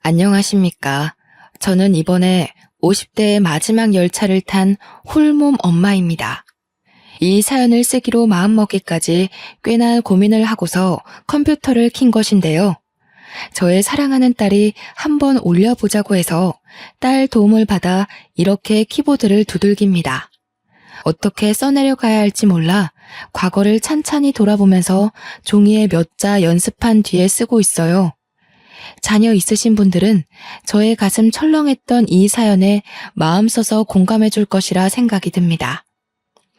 안녕하십니까. 저는 이번에 50대의 마지막 열차를 탄 홀몸 엄마입니다. 이 사연을 쓰기로 마음먹기까지 꽤나 고민을 하고서 컴퓨터를 킨 것인데요. 저의 사랑하는 딸이 한번 올려보자고 해서 딸 도움을 받아 이렇게 키보드를 두들깁니다. 어떻게 써내려가야 할지 몰라 과거를 찬찬히 돌아보면서 종이에 몇 자 연습한 뒤에 쓰고 있어요. 자녀 있으신 분들은 저의 가슴 철렁했던 이 사연에 마음 써서 공감해 줄 것이라 생각이 듭니다.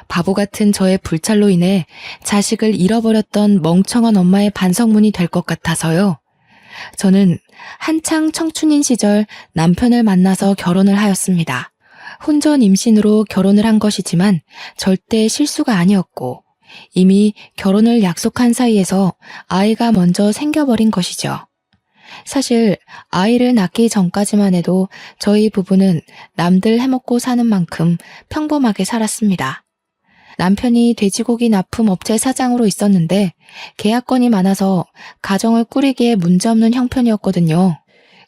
바보 같은 저의 불찰로 인해 자식을 잃어버렸던 멍청한 엄마의 반성문이 될 것 같아서요. 저는 한창 청춘인 시절 남편을 만나서 결혼을 하였습니다. 혼전 임신으로 결혼을 한 것이지만 절대 실수가 아니었고 이미 결혼을 약속한 사이에서 아이가 먼저 생겨버린 것이죠. 사실 아이를 낳기 전까지만 해도 저희 부부는 남들 해먹고 사는 만큼 평범하게 살았습니다. 남편이 돼지고기 납품 업체 사장으로 있었는데 계약건이 많아서 가정을 꾸리기에 문제없는 형편이었거든요.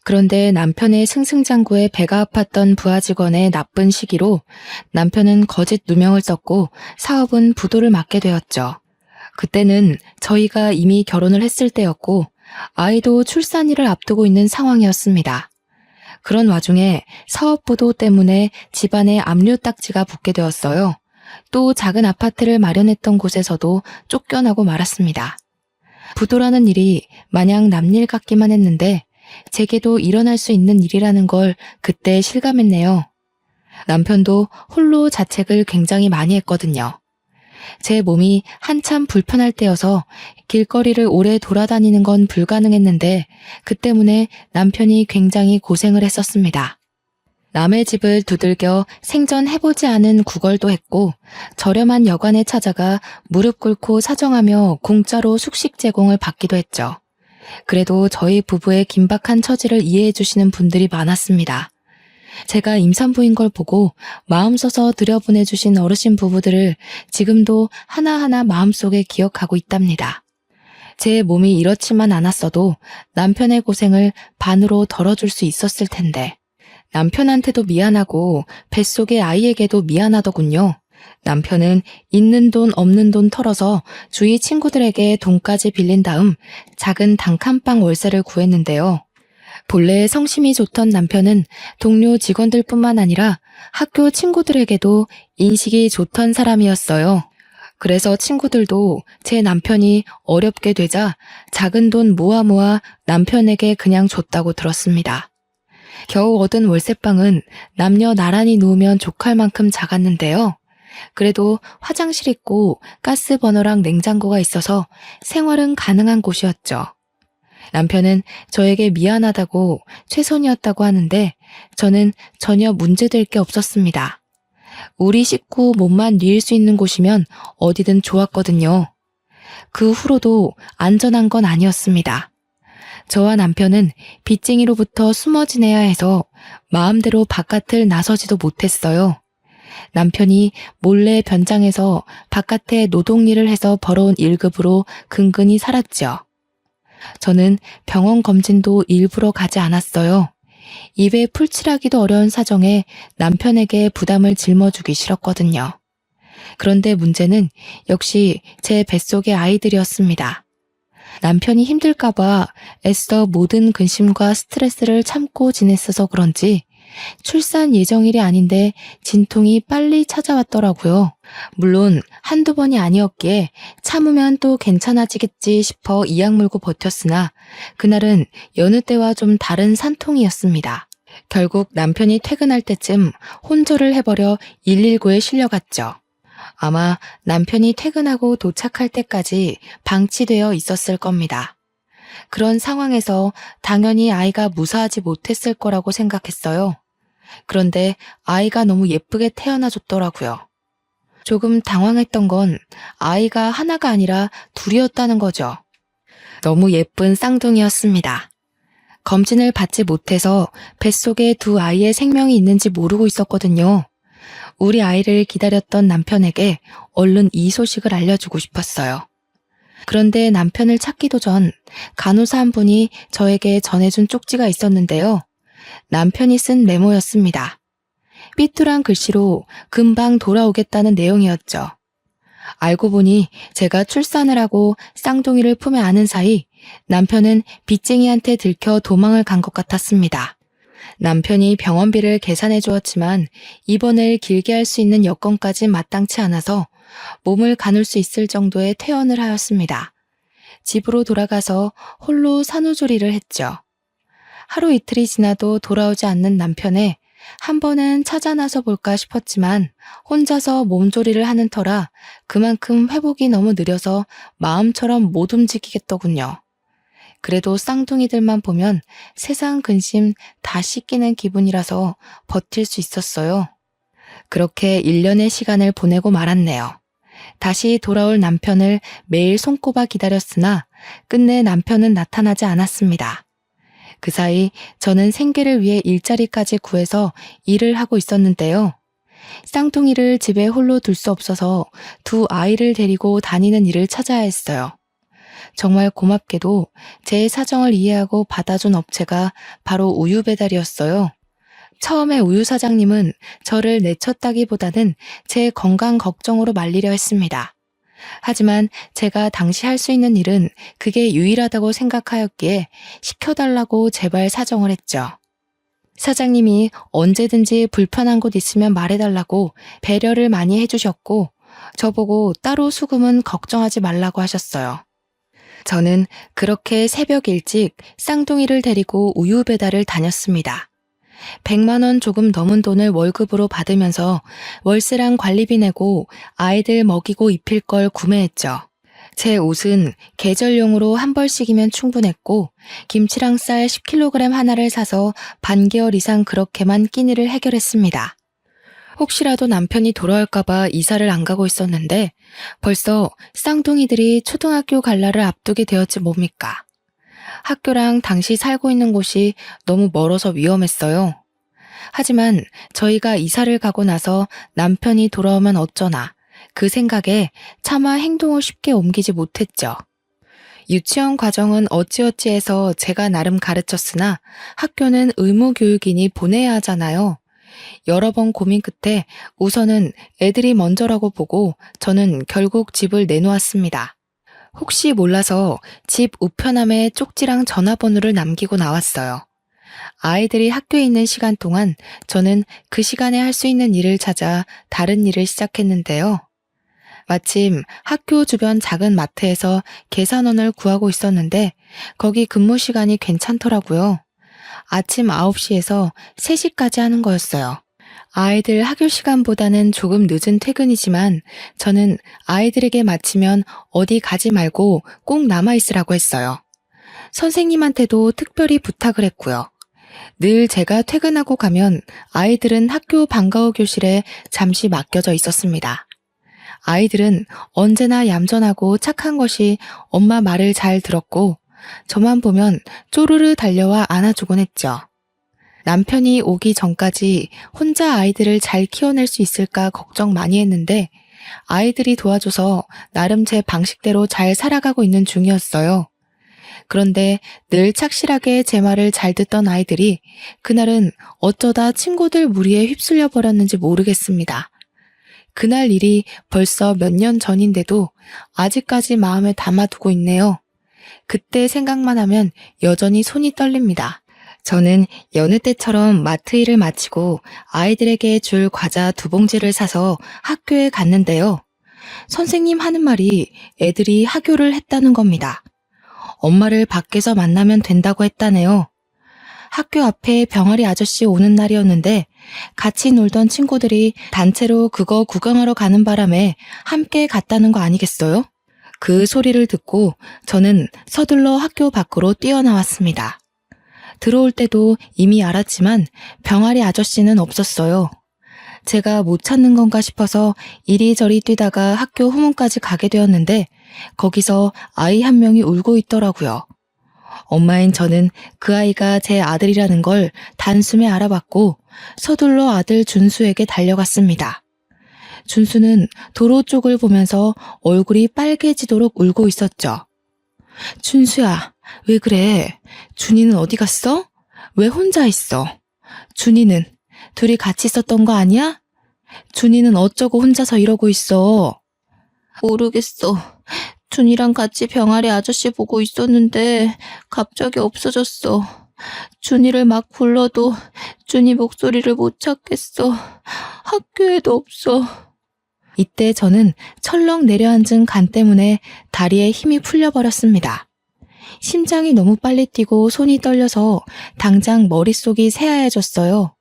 그런데 남편의 승승장구에 배가 아팠던 부하 직원의 나쁜 시기로 남편은 거짓 누명을 썼고 사업은 부도를 맞게 되었죠. 그때는 저희가 이미 결혼을 했을 때였고 아이도 출산일을 앞두고 있는 상황이었습니다. 그런 와중에 사업부도 때문에 집안에 압류딱지가 붙게 되었어요. 또 작은 아파트를 마련했던 곳에서도 쫓겨나고 말았습니다. 부도라는 일이 마냥 남일 같기만 했는데 제게도 일어날 수 있는 일이라는 걸 그때 실감했네요. 남편도 홀로 자책을 굉장히 많이 했거든요. 제 몸이 한참 불편할 때여서 길거리를 오래 돌아다니는 건 불가능했는데 그 때문에 남편이 굉장히 고생을 했었습니다. 남의 집을 두들겨 생전해보지 않은 구걸도 했고 저렴한 여관에 찾아가 무릎 꿇고 사정하며 공짜로 숙식 제공을 받기도 했죠. 그래도 저희 부부의 긴박한 처지를 이해해 주시는 분들이 많았습니다. 제가 임산부인 걸 보고 마음 써서 들여보내주신 어르신 부부들을 지금도 하나하나 마음속에 기억하고 있답니다. 제 몸이 이렇지만 않았어도 남편의 고생을 반으로 덜어줄 수 있었을 텐데 남편한테도 미안하고 뱃속의 아이에게도 미안하더군요. 남편은 있는 돈 없는 돈 털어서 주위 친구들에게 돈까지 빌린 다음 작은 단칸방 월세를 구했는데요. 본래 성심이 좋던 남편은 동료 직원들뿐만 아니라 학교 친구들에게도 인식이 좋던 사람이었어요. 그래서 친구들도 제 남편이 어렵게 되자 작은 돈 모아 남편에게 그냥 줬다고 들었습니다. 겨우 얻은 월세방은 남녀 나란히 누우면 족할 만큼 작았는데요. 그래도 화장실 있고 가스 버너랑 냉장고가 있어서 생활은 가능한 곳이었죠. 남편은 저에게 미안하다고 최선이었다고 하는데 저는 전혀 문제될 게 없었습니다. 우리 식구 몸만 뉘일 수 있는 곳이면 어디든 좋았거든요. 그 후로도 안전한 건 아니었습니다. 저와 남편은 빚쟁이로부터 숨어 지내야 해서 마음대로 바깥을 나서지도 못했어요. 남편이 몰래 변장해서 바깥에 노동일을 해서 벌어온 일급으로 근근히 살았죠. 저는 병원 검진도 일부러 가지 않았어요. 입에 풀칠하기도 어려운 사정에 남편에게 부담을 짊어주기 싫었거든요. 그런데 문제는 역시 제 뱃속의 아이들이었습니다. 남편이 힘들까봐 애써 모든 근심과 스트레스를 참고 지냈어서 그런지 출산 예정일이 아닌데 진통이 빨리 찾아왔더라고요. 물론 한두 번이 아니었기에 참으면 또 괜찮아지겠지 싶어 이악 물고 버텼으나 그날은 여느 때와 좀 다른 산통이었습니다. 결국 남편이 퇴근할 때쯤 혼절을 해버려 119에 실려갔죠. 아마 남편이 퇴근하고 도착할 때까지 방치되어 있었을 겁니다. 그런 상황에서 당연히 아이가 무사하지 못했을 거라고 생각했어요. 그런데 아이가 너무 예쁘게 태어나줬더라고요. 조금 당황했던 건 아이가 하나가 아니라 둘이었다는 거죠. 너무 예쁜 쌍둥이였습니다. 검진을 받지 못해서 뱃속에 두 아이의 생명이 있는지 모르고 있었거든요. 우리 아이를 기다렸던 남편에게 얼른 이 소식을 알려주고 싶었어요. 그런데 남편을 찾기도 전 간호사 한 분이 저에게 전해준 쪽지가 있었는데요. 남편이 쓴 메모였습니다. 삐뚤한 글씨로 금방 돌아오겠다는 내용이었죠. 알고 보니 제가 출산을 하고 쌍둥이를 품에 안은 사이 남편은 빚쟁이한테 들켜 도망을 간 것 같았습니다. 남편이 병원비를 계산해 주었지만 입원을 길게 할 수 있는 여건까지 마땅치 않아서 몸을 가눌 수 있을 정도의 퇴원을 하였습니다. 집으로 돌아가서 홀로 산후조리를 했죠. 하루 이틀이 지나도 돌아오지 않는 남편에 한 번은 찾아 나서 볼까 싶었지만 혼자서 몸조리를 하는 터라 그만큼 회복이 너무 느려서 마음처럼 못 움직이겠더군요. 그래도 쌍둥이들만 보면 세상 근심 다 씻기는 기분이라서 버틸 수 있었어요. 그렇게 1년의 시간을 보내고 말았네요. 다시 돌아올 남편을 매일 손꼽아 기다렸으나 끝내 남편은 나타나지 않았습니다. 그 사이 저는 생계를 위해 일자리까지 구해서 일을 하고 있었는데요. 쌍둥이를 집에 홀로 둘 수 없어서 두 아이를 데리고 다니는 일을 찾아야 했어요. 정말 고맙게도 제 사정을 이해하고 받아준 업체가 바로 우유 배달이었어요. 처음에 우유 사장님은 저를 내쳤다기보다는 제 건강 걱정으로 말리려 했습니다. 하지만 제가 당시 할 수 있는 일은 그게 유일하다고 생각하였기에 시켜달라고 제발 사정을 했죠. 사장님이 언제든지 불편한 곳 있으면 말해달라고 배려를 많이 해주셨고 저보고 따로 수금은 걱정하지 말라고 하셨어요. 저는 그렇게 새벽 일찍 쌍둥이를 데리고 우유 배달을 다녔습니다. 100만 원 조금 넘은 돈을 월급으로 받으면서 월세랑 관리비 내고 아이들 먹이고 입힐 걸 구매했죠. 제 옷은 계절용으로 한 벌씩이면 충분했고 김치랑 쌀 10kg 하나를 사서 반개월 이상 그렇게만 끼니를 해결했습니다. 혹시라도 남편이 돌아올까봐 이사를 안 가고 있었는데 벌써 쌍둥이들이 초등학교 갈 날을 앞두게 되었지 뭡니까. 학교랑 당시 살고 있는 곳이 너무 멀어서 위험했어요. 하지만 저희가 이사를 가고 나서 남편이 돌아오면 어쩌나 그 생각에 차마 행동을 쉽게 옮기지 못했죠. 유치원 과정은 어찌어찌해서 제가 나름 가르쳤으나 학교는 의무교육이니 보내야 하잖아요. 여러 번 고민 끝에 우선은 애들이 먼저라고 보고 저는 결국 집을 내놓았습니다. 혹시 몰라서 집 우편함에 쪽지랑 전화번호를 남기고 나왔어요. 아이들이 학교에 있는 시간 동안 저는 그 시간에 할 수 있는 일을 찾아 다른 일을 시작했는데요. 마침 학교 주변 작은 마트에서 계산원을 구하고 있었는데 거기 근무 시간이 괜찮더라고요. 아침 9시에서 3시까지 하는 거였어요. 아이들 학교 시간보다는 조금 늦은 퇴근이지만 저는 아이들에게 마치면 어디 가지 말고 꼭 남아있으라고 했어요. 선생님한테도 특별히 부탁을 했고요. 늘 제가 퇴근하고 가면 아이들은 학교 방과후 교실에 잠시 맡겨져 있었습니다. 아이들은 언제나 얌전하고 착한 것이 엄마 말을 잘 들었고 저만 보면 쪼르르 달려와 안아주곤 했죠. 남편이 오기 전까지 혼자 아이들을 잘 키워낼 수 있을까 걱정 많이 했는데 아이들이 도와줘서 나름 제 방식대로 잘 살아가고 있는 중이었어요. 그런데 늘 착실하게 제 말을 잘 듣던 아이들이 그날은 어쩌다 친구들 무리에 휩쓸려 버렸는지 모르겠습니다. 그날 일이 벌써 몇 년 전인데도 아직까지 마음에 담아두고 있네요. 그때 생각만 하면 여전히 손이 떨립니다. 저는 여느 때처럼 마트 일을 마치고 아이들에게 줄 과자 2봉지를 사서 학교에 갔는데요. 선생님 하는 말이 애들이 하교를 했다는 겁니다. 엄마를 밖에서 만나면 된다고 했다네요. 학교 앞에 병아리 아저씨 오는 날이었는데 같이 놀던 친구들이 단체로 그거 구경하러 가는 바람에 함께 갔다는 거 아니겠어요? 그 소리를 듣고 저는 서둘러 학교 밖으로 뛰어나왔습니다. 들어올 때도 이미 알았지만 병아리 아저씨는 없었어요. 제가 못 찾는 건가 싶어서 이리저리 뛰다가 학교 후문까지 가게 되었는데 거기서 아이 한 명이 울고 있더라고요. 엄마인 저는 그 아이가 제 아들이라는 걸 단숨에 알아봤고 서둘러 아들 준수에게 달려갔습니다. 준수는 도로 쪽을 보면서 얼굴이 빨개지도록 울고 있었죠. 준수야, 왜 그래? 준이는 어디 갔어? 왜 혼자 있어? 준이는 둘이 같이 있었던 거 아니야? 준이는 어쩌고 혼자서 이러고 있어? 모르겠어. 준이랑 같이 병아리 아저씨 보고 있었는데 갑자기 없어졌어. 준이를 막 불러도 준이 목소리를 못 찾겠어. 학교에도 없어. 이때 저는 철렁 내려앉은 간 때문에 다리에 힘이 풀려버렸습니다. 심장이 너무 빨리 뛰고 손이 떨려서 당장 머릿속이 새하얘졌어요.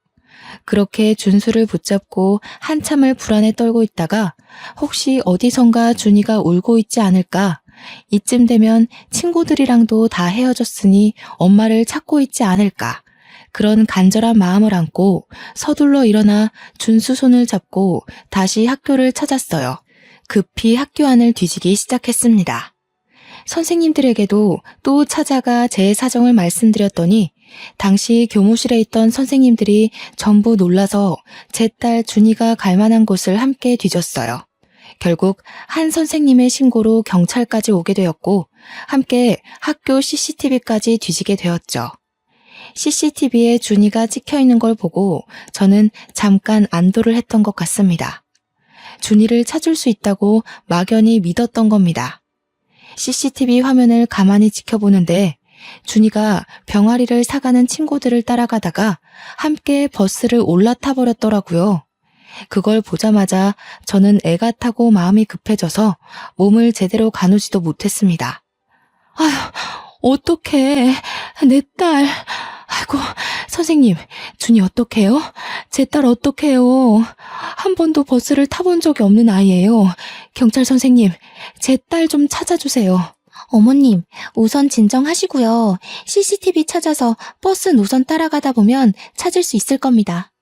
그렇게 준수를 붙잡고 한참을 불안에 떨고 있다가 혹시 어디선가 준이가 울고 있지 않을까? 이쯤 되면 친구들이랑도 다 헤어졌으니 엄마를 찾고 있지 않을까? 그런 간절한 마음을 안고 서둘러 일어나 준수 손을 잡고 다시 학교를 찾았어요. 급히 학교 안을 뒤지기 시작했습니다. 선생님들에게도 또 찾아가 제 사정을 말씀드렸더니 당시 교무실에 있던 선생님들이 전부 놀라서 제 딸 준이가 갈 만한 곳을 함께 뒤졌어요. 결국 한 선생님의 신고로 경찰까지 오게 되었고 함께 학교 CCTV까지 뒤지게 되었죠. CCTV에 준이가 찍혀 있는 걸 보고 저는 잠깐 안도를 했던 것 같습니다. 준이를 찾을 수 있다고 막연히 믿었던 겁니다. CCTV 화면을 가만히 지켜보는데 준이가 병아리를 사가는 친구들을 따라가다가 함께 버스를 올라타 버렸더라고요. 그걸 보자마자 저는 애가 타고 마음이 급해져서 몸을 제대로 가누지도 못했습니다. 아휴, 어떡해. 내 딸. 아이고, 선생님, 준이 어떡해요? 제 딸 어떡해요? 한 번도 버스를 타본 적이 없는 아이예요. 경찰 선생님, 제 딸 좀 찾아주세요. 어머님, 우선 진정하시고요. CCTV 찾아서 버스 노선 따라가다 보면 찾을 수 있을 겁니다.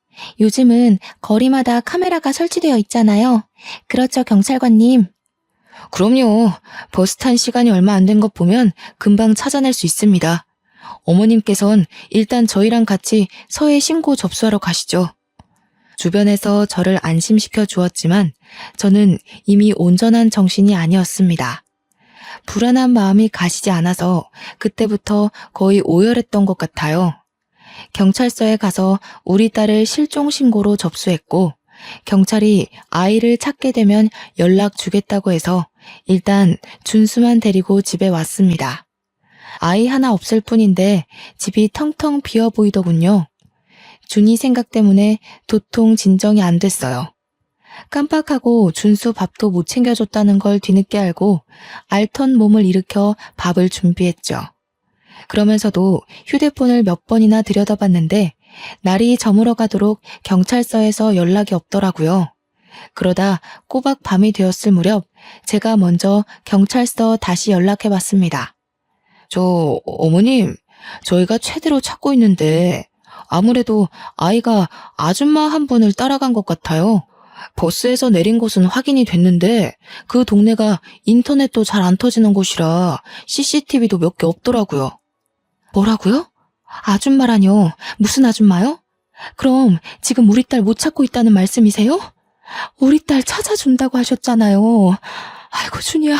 요즘은 거리마다 카메라가 설치되어 있잖아요. 그렇죠, 경찰관님? 그럼요. 버스 탄 시간이 얼마 안 된 것 보면 금방 찾아낼 수 있습니다. 어머님께선 일단 저희랑 같이 서해 신고 접수하러 가시죠. 주변에서 저를 안심시켜 주었지만 저는 이미 온전한 정신이 아니었습니다. 불안한 마음이 가시지 않아서 그때부터 거의 오열했던 것 같아요. 경찰서에 가서 우리 딸을 실종 신고로 접수했고 경찰이 아이를 찾게 되면 연락 주겠다고 해서 일단 준수만 데리고 집에 왔습니다. 아이 하나 없을 뿐인데 집이 텅텅 비어 보이더군요. 준이 생각 때문에 도통 진정이 안 됐어요. 깜빡하고 준수 밥도 못 챙겨줬다는 걸 뒤늦게 알고 알턴 몸을 일으켜 밥을 준비했죠. 그러면서도 휴대폰을 몇 번이나 들여다봤는데 날이 저물어 가도록 경찰서에서 연락이 없더라고요. 그러다 꼬박 밤이 되었을 무렵 제가 먼저 경찰서 다시 연락해봤습니다. 어머님, 저희가 최대로 찾고 있는데 아무래도 아이가 아줌마 한 분을 따라간 것 같아요. 버스에서 내린 곳은 확인이 됐는데 그 동네가 인터넷도 잘 안 터지는 곳이라 CCTV도 몇 개 없더라고요. 뭐라고요? 아줌마라뇨? 무슨 아줌마요? 그럼 지금 우리 딸 못 찾고 있다는 말씀이세요? 우리 딸 찾아준다고 하셨잖아요. 아이고 준이야,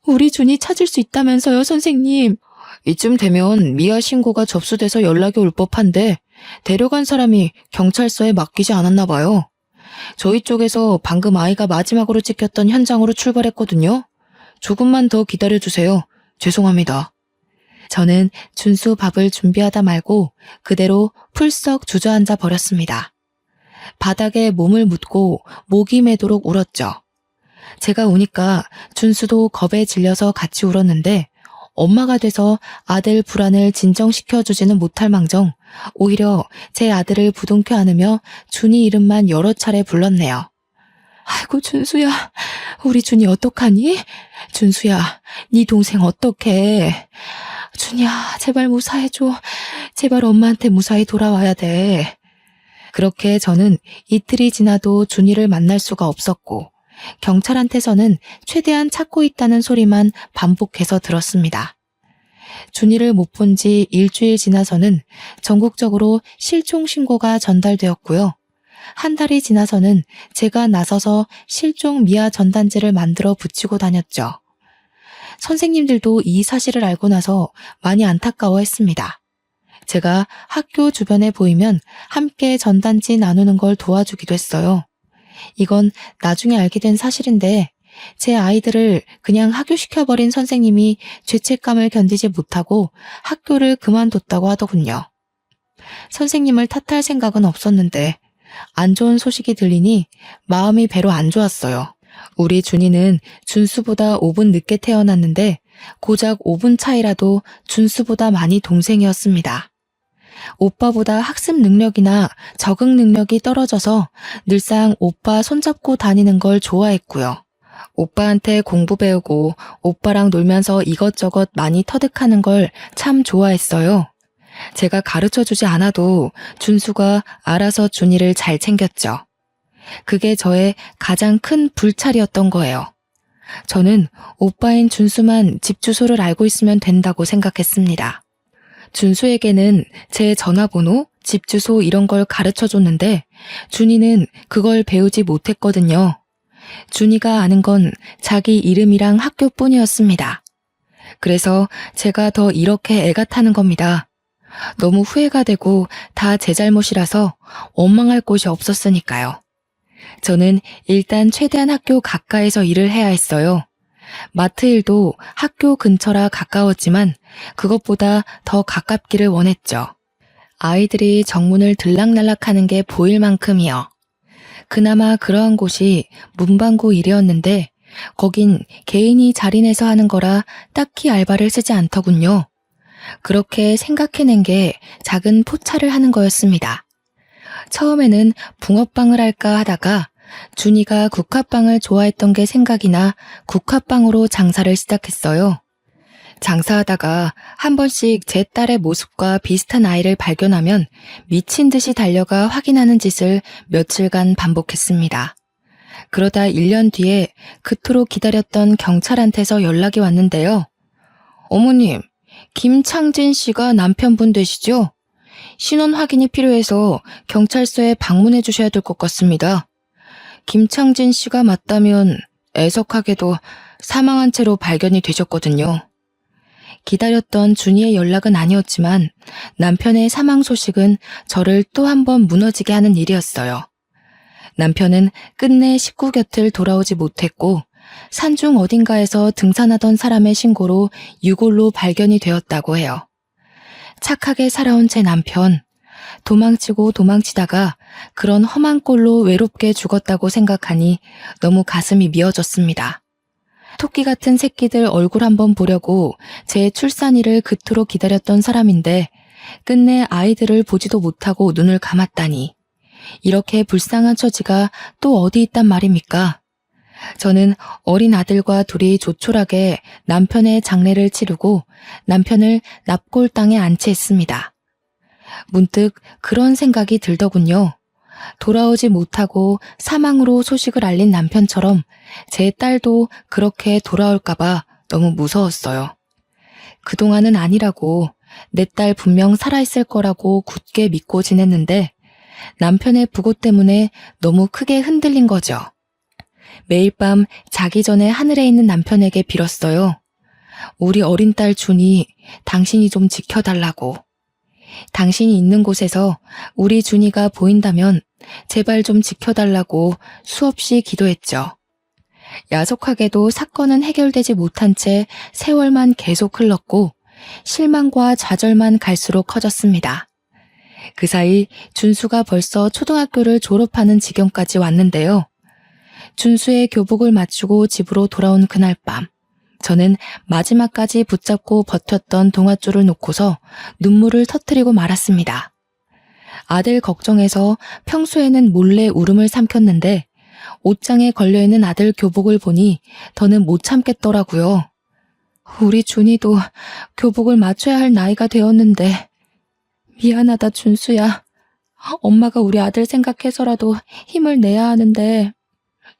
우리 준이 찾을 수 있다면서요, 선생님. 이쯤 되면 미아 신고가 접수돼서 연락이 올 법한데 데려간 사람이 경찰서에 맡기지 않았나 봐요. 저희 쪽에서 방금 아이가 마지막으로 찍혔던 현장으로 출발했거든요. 조금만 더 기다려주세요. 죄송합니다. 저는 준수 밥을 준비하다 말고 그대로 풀썩 주저앉아 버렸습니다. 바닥에 몸을 묻고 목이 매도록 울었죠. 제가 우니까 준수도 겁에 질려서 같이 울었는데 엄마가 돼서 아들 불안을 진정시켜주지는 못할 망정 오히려 제 아들을 부둥켜 안으며 준이 이름만 여러 차례 불렀네요. 아이고 준수야, 우리 준이 어떡하니? 준수야, 네 동생 어떡해? 준이야, 제발 무사해줘. 제발 엄마한테 무사히 돌아와야 돼. 그렇게 저는 이틀이 지나도 준이를 만날 수가 없었고 경찰한테서는 최대한 찾고 있다는 소리만 반복해서 들었습니다. 준이를 못 본 지 일주일 지나서는 전국적으로 실종 신고가 전달되었고요. 한 달이 지나서는 제가 나서서 실종 미아 전단지를 만들어 붙이고 다녔죠. 선생님들도 이 사실을 알고 나서 많이 안타까워했습니다. 제가 학교 주변에 보이면 함께 전단지 나누는 걸 도와주기도 했어요. 이건 나중에 알게 된 사실인데 제 아이들을 그냥 하교시켜버린 선생님이 죄책감을 견디지 못하고 학교를 그만뒀다고 하더군요. 선생님을 탓할 생각은 없었는데 안 좋은 소식이 들리니 마음이 배로 안 좋았어요. 우리 준이는 준수보다 5분 늦게 태어났는데 고작 5분 차이라도 준수보다 많이 동생이었습니다. 오빠보다 학습 능력이나 적응 능력이 떨어져서 늘상 오빠 손잡고 다니는 걸 좋아했고요. 오빠한테 공부 배우고 오빠랑 놀면서 이것저것 많이 터득하는 걸 참 좋아했어요. 제가 가르쳐주지 않아도 준수가 알아서 준이를 잘 챙겼죠. 그게 저의 가장 큰 불찰이었던 거예요. 저는 오빠인 준수만 집 주소를 알고 있으면 된다고 생각했습니다. 준수에게는 제 전화번호, 집 주소 이런 걸 가르쳐줬는데 준이는 그걸 배우지 못했거든요. 준이가 아는 건 자기 이름이랑 학교뿐이었습니다. 그래서 제가 더 이렇게 애가 타는 겁니다. 너무 후회가 되고 다 제 잘못이라서 원망할 곳이 없었으니까요. 저는 일단 최대한 학교 가까이서 일을 해야 했어요. 마트 일도 학교 근처라 가까웠지만 그것보다 더 가깝기를 원했죠. 아이들이 정문을 들락날락하는 게 보일 만큼이요. 그나마 그러한 곳이 문방구 일이었는데 거긴 개인이 자리내서 하는 거라 딱히 알바를 쓰지 않더군요. 그렇게 생각해낸 게 작은 포차를 하는 거였습니다. 처음에는 붕어빵을 할까 하다가 준이가 국화빵을 좋아했던 게 생각이 나 국화빵으로 장사를 시작했어요. 장사하다가 한 번씩 제 딸의 모습과 비슷한 아이를 발견하면 미친 듯이 달려가 확인하는 짓을 며칠간 반복했습니다. 그러다 1년 뒤에 그토록 기다렸던 경찰한테서 연락이 왔는데요. 어머님, 김창진 씨가 남편분 되시죠? 신원 확인이 필요해서 경찰서에 방문해 주셔야 될 것 같습니다. 김창진 씨가 맞다면 애석하게도 사망한 채로 발견이 되셨거든요. 기다렸던 준이의 연락은 아니었지만 남편의 사망 소식은 저를 또 한 번 무너지게 하는 일이었어요. 남편은 끝내 식구 곁을 돌아오지 못했고 산중 어딘가에서 등산하던 사람의 신고로 유골로 발견이 되었다고 해요. 착하게 살아온 제 남편, 도망치고 도망치다가 그런 험한 꼴로 외롭게 죽었다고 생각하니 너무 가슴이 미어졌습니다. 토끼 같은 새끼들 얼굴 한번 보려고 제 출산일을 그토록 기다렸던 사람인데 끝내 아이들을 보지도 못하고 눈을 감았다니 이렇게 불쌍한 처지가 또 어디 있단 말입니까? 저는 어린 아들과 둘이 조촐하게 남편의 장례를 치르고 남편을 납골 땅에 안치했습니다. 문득 그런 생각이 들더군요. 돌아오지 못하고 사망으로 소식을 알린 남편처럼 제 딸도 그렇게 돌아올까봐 너무 무서웠어요. 그동안은 아니라고 내 딸 분명 살아있을 거라고 굳게 믿고 지냈는데 남편의 부고 때문에 너무 크게 흔들린 거죠. 매일 밤 자기 전에 하늘에 있는 남편에게 빌었어요. 우리 어린 딸 준이 당신이 좀 지켜달라고. 당신이 있는 곳에서 우리 준이가 보인다면 제발 좀 지켜달라고 수없이 기도했죠. 야속하게도 사건은 해결되지 못한 채 세월만 계속 흘렀고 실망과 좌절만 갈수록 커졌습니다. 그 사이 준수가 벌써 초등학교를 졸업하는 지경까지 왔는데요. 준수의 교복을 맞추고 집으로 돌아온 그날 밤, 저는 마지막까지 붙잡고 버텼던 동아줄을 놓고서 눈물을 터뜨리고 말았습니다. 아들 걱정해서 평소에는 몰래 울음을 삼켰는데 옷장에 걸려있는 아들 교복을 보니 더는 못 참겠더라고요. 우리 준이도 교복을 맞춰야 할 나이가 되었는데 미안하다 준수야. 엄마가 우리 아들 생각해서라도 힘을 내야 하는데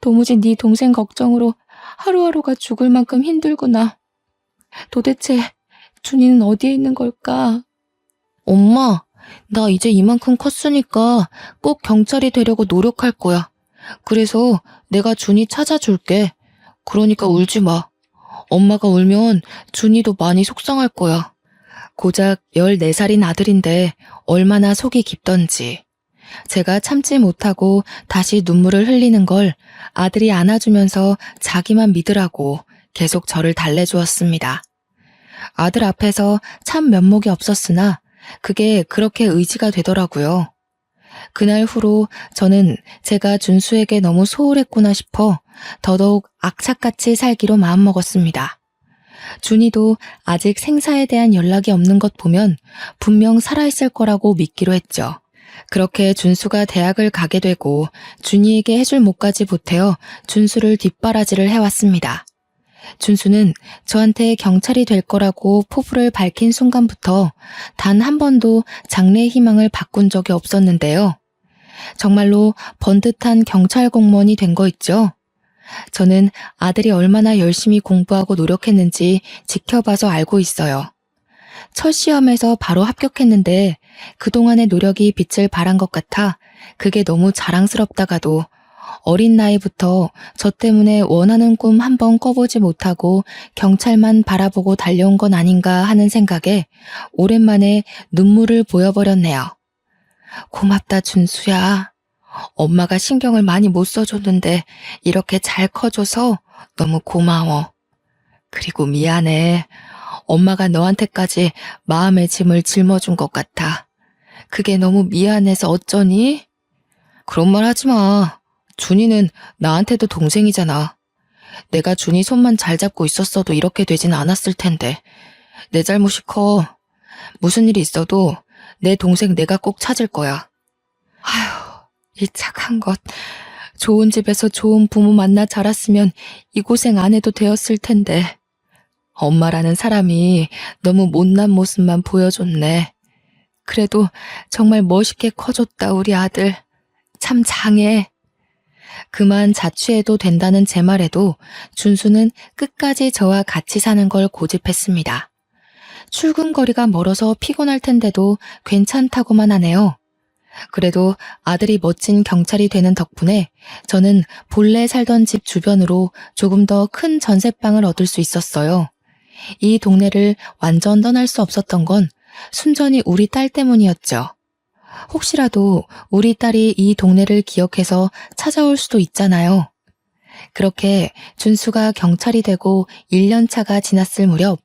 도무지 네 동생 걱정으로 하루하루가 죽을 만큼 힘들구나. 도대체 준이는 어디에 있는 걸까? 엄마, 나 이제 이만큼 컸으니까 꼭 경찰이 되려고 노력할 거야. 그래서 내가 준이 찾아줄게. 그러니까 울지 마. 엄마가 울면 준이도 많이 속상할 거야. 고작 14살인 아들인데 얼마나 속이 깊던지. 제가 참지 못하고 다시 눈물을 흘리는 걸 아들이 안아주면서 자기만 믿으라고 계속 저를 달래주었습니다. 아들 앞에서 참 면목이 없었으나 그게 그렇게 의지가 되더라고요. 그날 후로 저는 제가 준수에게 너무 소홀했구나 싶어 더더욱 악착같이 살기로 마음먹었습니다. 준이도 아직 생사에 대한 연락이 없는 것 보면 분명 살아있을 거라고 믿기로 했죠. 그렇게 준수가 대학을 가게 되고 준이에게 해줄 몫까지 보태어 준수를 뒷바라지를 해왔습니다. 준수는 저한테 경찰이 될 거라고 포부를 밝힌 순간부터 단 한 번도 장래의 희망을 바꾼 적이 없었는데요. 정말로 번듯한 경찰 공무원이 된 거 있죠. 저는 아들이 얼마나 열심히 공부하고 노력했는지 지켜봐서 알고 있어요. 첫 시험에서 바로 합격했는데 그동안의 노력이 빛을 발한 것 같아 그게 너무 자랑스럽다가도 어린 나이부터 저 때문에 원하는 꿈 한 번 꿔보지 못하고 경찰만 바라보고 달려온 건 아닌가 하는 생각에 오랜만에 눈물을 보여버렸네요. 고맙다 준수야. 엄마가 신경을 많이 못 써줬는데 이렇게 잘 커줘서 너무 고마워. 그리고 미안해. 엄마가 너한테까지 마음의 짐을 짊어준 것 같아. 그게 너무 미안해서 어쩌니? 그런 말 하지 마. 준이는 나한테도 동생이잖아. 내가 준이 손만 잘 잡고 있었어도 이렇게 되진 않았을 텐데. 내 잘못이 커. 무슨 일이 있어도 내 동생 내가 꼭 찾을 거야. 아휴, 이 착한 것. 좋은 집에서 좋은 부모 만나 자랐으면 이 고생 안 해도 되었을 텐데. 엄마라는 사람이 너무 못난 모습만 보여줬네. 그래도 정말 멋있게 커줬다 우리 아들. 참 장해. 그만 자취해도 된다는 제 말에도 준수는 끝까지 저와 같이 사는 걸 고집했습니다. 출근 거리가 멀어서 피곤할 텐데도 괜찮다고만 하네요. 그래도 아들이 멋진 경찰이 되는 덕분에 저는 본래 살던 집 주변으로 조금 더 큰 전셋방을 얻을 수 있었어요. 이 동네를 완전 떠날 수 없었던 건 순전히 우리 딸 때문이었죠. 혹시라도 우리 딸이 이 동네를 기억해서 찾아올 수도 있잖아요. 그렇게 준수가 경찰이 되고 1년 차가 지났을 무렵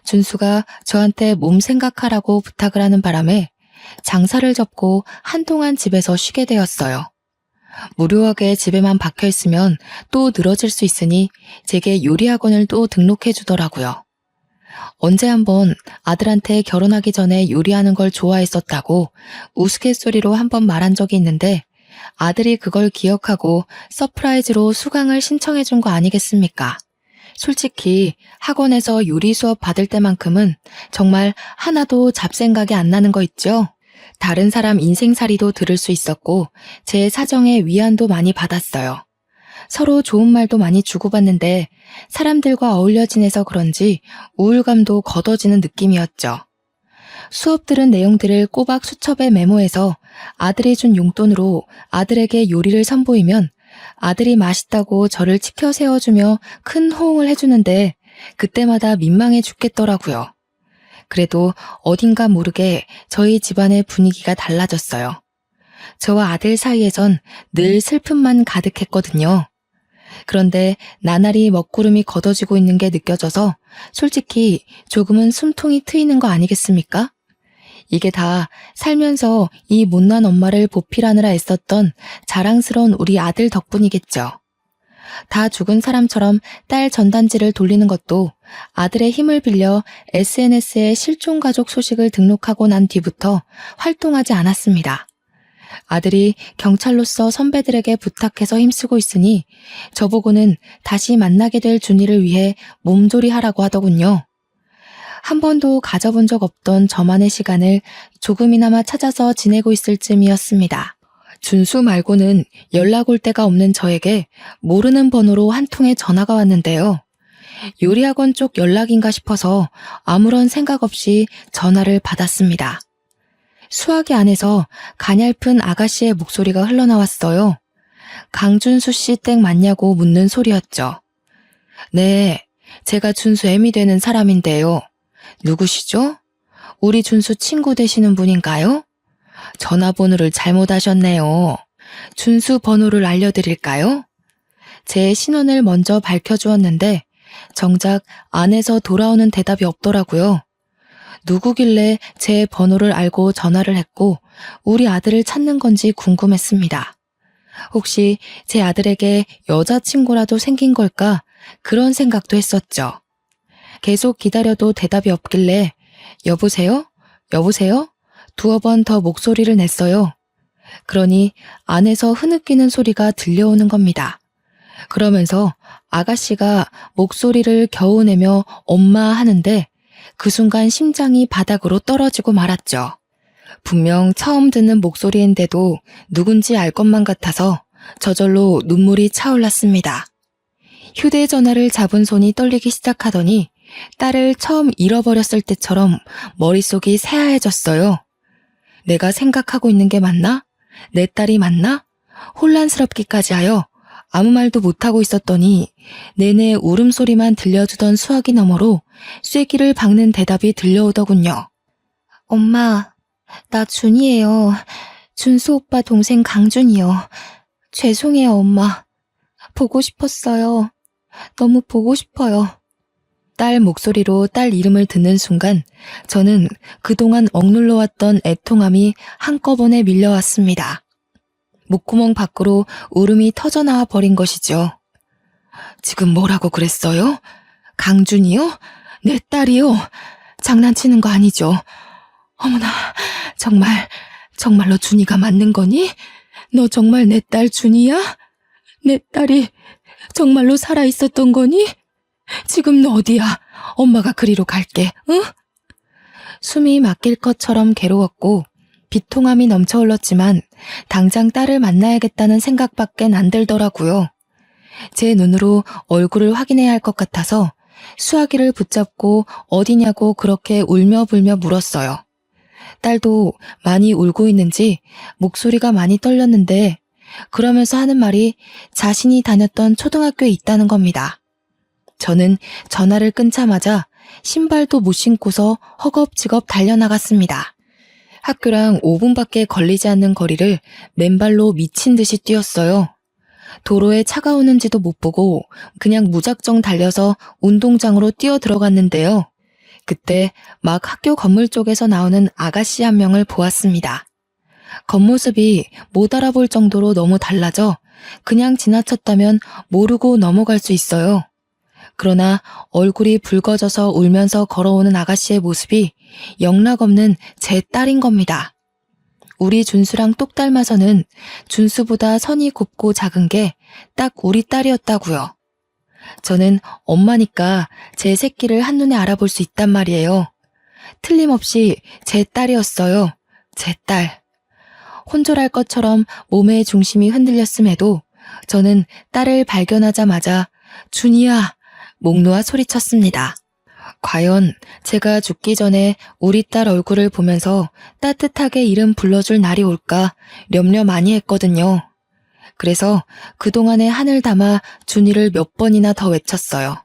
준수가 저한테 몸 생각하라고 부탁을 하는 바람에 장사를 접고 한동안 집에서 쉬게 되었어요. 무료하게 집에만 박혀 있으면 또 늘어질 수 있으니 제게 요리학원을 또 등록해 주더라고요. 언제 한번 아들한테 결혼하기 전에 요리하는 걸 좋아했었다고 우스갯소리로 한번 말한 적이 있는데 아들이 그걸 기억하고 서프라이즈로 수강을 신청해 준 거 아니겠습니까? 솔직히 학원에서 요리 수업 받을 때만큼은 정말 하나도 잡생각이 안 나는 거 있죠? 다른 사람 인생살이도 들을 수 있었고 제 사정에 위안도 많이 받았어요. 서로 좋은 말도 많이 주고받는데 사람들과 어울려 지내서 그런지 우울감도 걷어지는 느낌이었죠. 수업 들은 내용들을 꼬박 수첩에 메모해서 아들이 준 용돈으로 아들에게 요리를 선보이면 아들이 맛있다고 저를 치켜 세워주며 큰 호응을 해주는데 그때마다 민망해 죽겠더라고요. 그래도 어딘가 모르게 저희 집안의 분위기가 달라졌어요. 저와 아들 사이에선 늘 슬픔만 가득했거든요. 그런데 나날이 먹구름이 걷어지고 있는 게 느껴져서 솔직히 조금은 숨통이 트이는 거 아니겠습니까? 이게 다 살면서 이 못난 엄마를 보필하느라 애썼던 자랑스러운 우리 아들 덕분이겠죠. 다 죽은 사람처럼 딸 전단지를 돌리는 것도 아들의 힘을 빌려 SNS에 실종가족 소식을 등록하고 난 뒤부터 활동하지 않았습니다. 아들이 경찰로서 선배들에게 부탁해서 힘쓰고 있으니 저보고는 다시 만나게 될 준이를 위해 몸조리하라고 하더군요. 한 번도 가져본 적 없던 저만의 시간을 조금이나마 찾아서 지내고 있을 쯤이었습니다. 준수 말고는 연락 올 데가 없는 저에게 모르는 번호로 한 통의 전화가 왔는데요. 요리학원 쪽 연락인가 싶어서 아무런 생각 없이 전화를 받았습니다. 수화기 안에서 가냘픈 아가씨의 목소리가 흘러나왔어요. 강준수 씨 댁 맞냐고 묻는 소리였죠. 네, 제가 준수 애미 되는 사람인데요. 누구시죠? 우리 준수 친구 되시는 분인가요? 전화번호를 잘못하셨네요. 준수 번호를 알려드릴까요? 제 신원을 먼저 밝혀주었는데 정작 안에서 돌아오는 대답이 없더라고요. 누구길래 제 번호를 알고 전화를 했고 우리 아들을 찾는 건지 궁금했습니다. 혹시 제 아들에게 여자친구라도 생긴 걸까? 그런 생각도 했었죠. 계속 기다려도 대답이 없길래 여보세요? 여보세요? 두어 번 더 목소리를 냈어요. 그러니 안에서 흐느끼는 소리가 들려오는 겁니다. 그러면서 아가씨가 목소리를 겨우 내며 엄마 하는데 그 순간 심장이 바닥으로 떨어지고 말았죠. 분명 처음 듣는 목소리인데도 누군지 알 것만 같아서 저절로 눈물이 차올랐습니다. 휴대전화를 잡은 손이 떨리기 시작하더니 딸을 처음 잃어버렸을 때처럼 머릿속이 새하얘졌어요. 내가 생각하고 있는 게 맞나? 내 딸이 맞나? 혼란스럽기까지 하여 아무 말도 못하고 있었더니 내내 울음소리만 들려주던 수화기 너머로 쐐기를 박는 대답이 들려오더군요. 엄마, 나 준이에요. 준수 오빠 동생 강준이요. 죄송해요, 엄마. 보고 싶었어요. 너무 보고 싶어요. 딸 목소리로 딸 이름을 듣는 순간 저는 그동안 억눌러왔던 애통함이 한꺼번에 밀려왔습니다. 목구멍 밖으로 울음이 터져나와 버린 것이죠. 지금 뭐라고 그랬어요? 강준이요? 내 딸이요? 장난치는 거 아니죠? 어머나, 정말로 준이가 맞는 거니? 너 정말 내 딸 준이야? 내 딸이 정말로 살아있었던 거니? 지금 너 어디야? 엄마가 그리로 갈게, 응? 숨이 막힐 것처럼 괴로웠고 비통함이 넘쳐 흘렀지만 당장 딸을 만나야겠다는 생각밖엔 안 들더라고요. 제 눈으로 얼굴을 확인해야 할 것 같아서 수화기를 붙잡고 어디냐고 그렇게 울며 불며 물었어요. 딸도 많이 울고 있는지 목소리가 많이 떨렸는데 그러면서 하는 말이 자신이 다녔던 초등학교에 있다는 겁니다. 저는 전화를 끊자마자 신발도 못 신고서 허겁지겁 달려나갔습니다. 학교랑 5분밖에 걸리지 않는 거리를 맨발로 미친 듯이 뛰었어요. 도로에 차가 오는지도 못 보고 그냥 무작정 달려서 운동장으로 뛰어 들어갔는데요. 그때 막 학교 건물 쪽에서 나오는 아가씨 한 명을 보았습니다. 겉모습이 못 알아볼 정도로 너무 달라져 그냥 지나쳤다면 모르고 넘어갈 수 있어요. 그러나 얼굴이 붉어져서 울면서 걸어오는 아가씨의 모습이 영락없는 제 딸인 겁니다. 우리 준수랑 똑 닮아서는 준수보다 선이 곱고 작은 게 딱 우리 딸이었다고요. 저는 엄마니까 제 새끼를 한눈에 알아볼 수 있단 말이에요. 틀림없이 제 딸이었어요. 제 딸. 혼절할 것처럼 몸의 중심이 흔들렸음에도 저는 딸을 발견하자마자 준이야! 목 놓아 소리쳤습니다. 과연 제가 죽기 전에 우리 딸 얼굴을 보면서 따뜻하게 이름 불러줄 날이 올까 염려 많이 했거든요. 그래서 그동안의 한을 담아 준이를 몇 번이나 더 외쳤어요.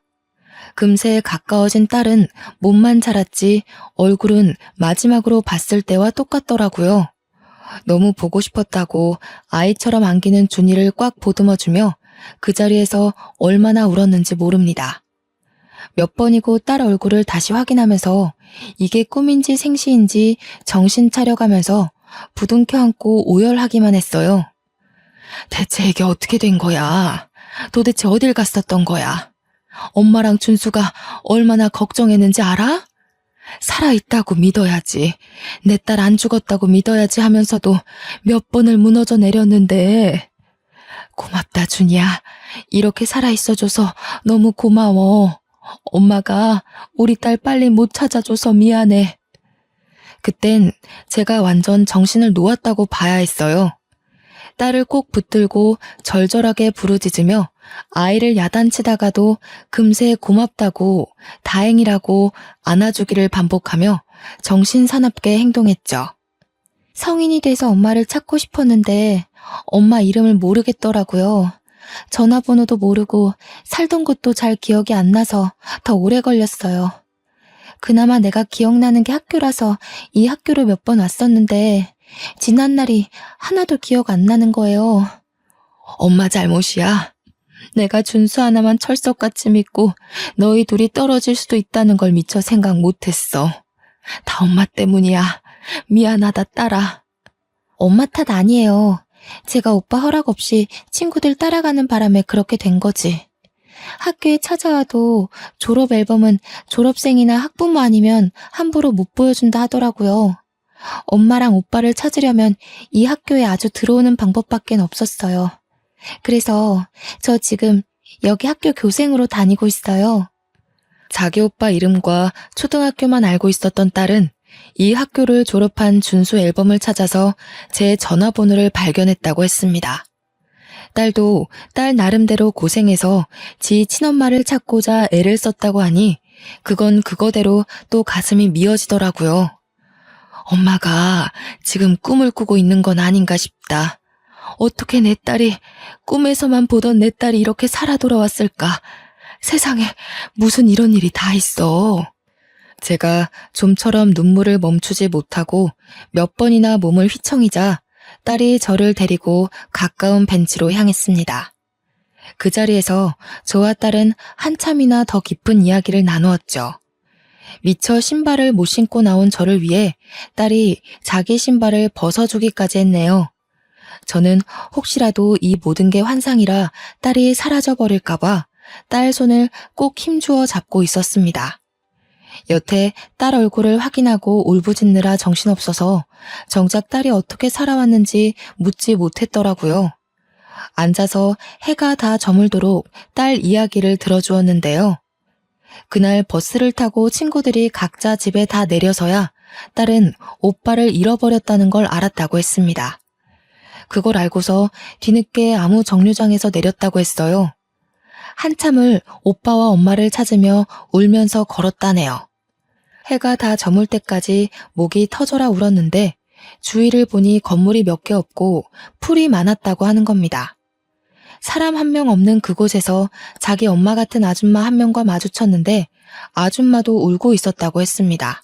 금세 가까워진 딸은 몸만 자랐지 얼굴은 마지막으로 봤을 때와 똑같더라고요. 너무 보고 싶었다고 아이처럼 안기는 준이를 꽉 보듬어주며 그 자리에서 얼마나 울었는지 모릅니다. 몇 번이고 딸 얼굴을 다시 확인하면서 이게 꿈인지 생시인지 정신 차려가면서 부둥켜 안고 오열하기만 했어요. 대체 이게 어떻게 된 거야? 도대체 어딜 갔었던 거야? 엄마랑 준수가 얼마나 걱정했는지 알아? 살아있다고 믿어야지. 내 딸 안 죽었다고 믿어야지 하면서도 몇 번을 무너져 내렸는데. 고맙다, 준이야. 이렇게 살아있어줘서 너무 고마워. 엄마가 우리 딸 빨리 못 찾아줘서 미안해. 그땐 제가 완전 정신을 놓았다고 봐야 했어요. 딸을 꼭 붙들고 절절하게 부르짖으며 아이를 야단치다가도 금세 고맙다고 다행이라고 안아주기를 반복하며 정신사납게 행동했죠. 성인이 돼서 엄마를 찾고 싶었는데 엄마 이름을 모르겠더라고요. 전화번호도 모르고 살던 곳도 잘 기억이 안 나서 더 오래 걸렸어요. 그나마 내가 기억나는 게 학교라서 이 학교를 몇 번 왔었는데 지난 날이 하나도 기억 안 나는 거예요. 엄마 잘못이야. 내가 준수 하나만 철석같이 믿고 너희 둘이 떨어질 수도 있다는 걸 미처 생각 못했어. 다 엄마 때문이야. 미안하다 딸아. 엄마 탓 아니에요. 제가 오빠 허락 없이 친구들 따라가는 바람에 그렇게 된 거지. 학교에 찾아와도 졸업 앨범은 졸업생이나 학부모 아니면 함부로 못 보여준다 하더라고요. 엄마랑 오빠를 찾으려면 이 학교에 아주 들어오는 방법밖엔 없었어요. 그래서 저 지금 여기 학교 교생으로 다니고 있어요. 자기 오빠 이름과 초등학교만 알고 있었던 딸은 이 학교를 졸업한 준수 앨범을 찾아서 제 전화번호를 발견했다고 했습니다. 딸도 딸 나름대로 고생해서 지 친엄마를 찾고자 애를 썼다고 하니 그건 그거대로 또 가슴이 미어지더라고요. 엄마가 지금 꿈을 꾸고 있는 건 아닌가 싶다. 어떻게 내 딸이 꿈에서만 보던 내 딸이 이렇게 살아 돌아왔을까? 세상에 무슨 이런 일이 다 있어. 제가 좀처럼 눈물을 멈추지 못하고 몇 번이나 몸을 휘청이자 딸이 저를 데리고 가까운 벤치로 향했습니다. 그 자리에서 저와 딸은 한참이나 더 깊은 이야기를 나누었죠. 미처 신발을 못 신고 나온 저를 위해 딸이 자기 신발을 벗어주기까지 했네요. 저는 혹시라도 이 모든 게 환상이라 딸이 사라져버릴까봐 딸 손을 꼭 힘주어 잡고 있었습니다. 여태 딸 얼굴을 확인하고 울부짖느라 정신없어서 정작 딸이 어떻게 살아왔는지 묻지 못했더라고요. 앉아서 해가 다 저물도록 딸 이야기를 들어주었는데요. 그날 버스를 타고 친구들이 각자 집에 다 내려서야 딸은 오빠를 잃어버렸다는 걸 알았다고 했습니다. 그걸 알고서 뒤늦게 아무 정류장에서 내렸다고 했어요. 한참을 오빠와 엄마를 찾으며 울면서 걸었다네요. 해가 다 저물 때까지 목이 터져라 울었는데 주위를 보니 건물이 몇 개 없고 풀이 많았다고 하는 겁니다. 사람 한 명 없는 그곳에서 자기 엄마 같은 아줌마 한 명과 마주쳤는데 아줌마도 울고 있었다고 했습니다.